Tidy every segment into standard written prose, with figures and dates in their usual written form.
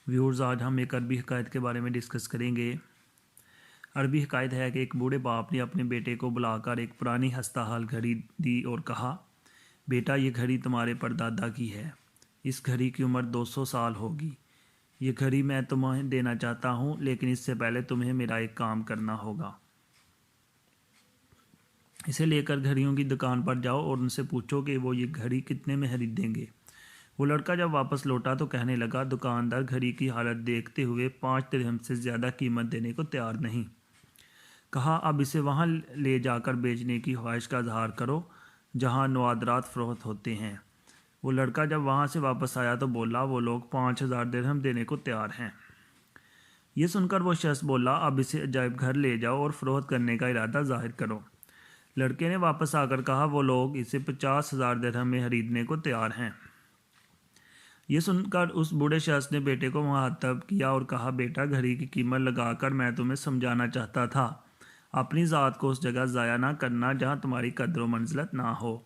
Viewers आज हम एक अरबी हकायत के बारे में डिस्कस करेंगे। अरबी हकायत है कि एक बूढ़े बाप ने अपने बेटे को बुलाकर एक पुरानी हस्ता हाल घड़ी दी और कहा, बेटा ये घड़ी तुम्हारे परदादा की है। इस घड़ी की उम्र 200 साल होगी। ये घड़ी मैं तुम्हें देना चाहता हूँ, लेकिन इससे पहले तुम्हें मेरा एक काम करना होगा। इसे लेकर घड़ियों की दुकान पर जाओ और उनसे पूछो कि वो ये घड़ी कितने में खरीदेंगे। वो लड़का जब वापस लौटा तो कहने लगा, दुकानदार घड़ी की हालत देखते हुए 5 दिरहम से ज़्यादा कीमत देने को तैयार नहीं। कहा, अब इसे वहाँ ले जाकर बेचने की ख्वाहिश का इजहार करो जहाँ नवादरात फ़रोख्त होते हैं। वो लड़का जब वहाँ से वापस आया तो बोला, वो लोग 5000 दिरहम देने को तैयार हैं। ये सुनकर वो शख्स बोला, अब इसे अजायब घर ले जाओ और फ़रोख्त करने का इरादा ज़ाहिर करो। लड़के ने वापस आकर कहा, वो लोग इसे 50,000 दिरहम में खरीदने को तैयार हैं। ये सुनकर उस बूढ़े शख्स ने बेटे को मुखातब किया और कहा, बेटा घड़ी की कीमत लगाकर मैं तुम्हें समझाना चाहता था, अपनी ज़ात को उस जगह ज़ाया ना करना जहाँ तुम्हारी कदर व मंजिलत ना हो।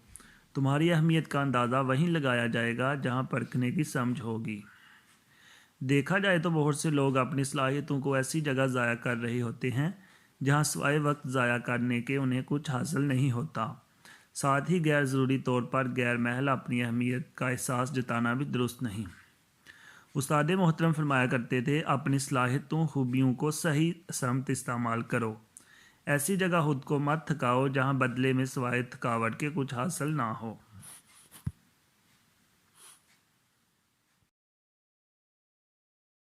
तुम्हारी अहमियत का अंदाज़ा वहीं लगाया जाएगा जहाँ परखने की समझ होगी। देखा जाए तो बहुत से लोग अपनी सलाहियतों को ऐसी जगह ज़ाया कर रहे होते हैं जहाँ सिवाय वक्त ज़ाया करने के उन्हें कुछ हासिल नहीं होता। साथ ही गैर ज़रूरी तौर पर गैर महल अपनी अहमियत का एहसास जताना भी दुरुस्त नहीं। उस्ताद मोहतरम फरमाया करते थे, अपनी सलाहियतों खूबियों को सही समत इस्तेमाल करो। ऐसी जगह खुद को मत थकाओ जहाँ बदले में सिवाय थकावट के कुछ हासिल ना हो।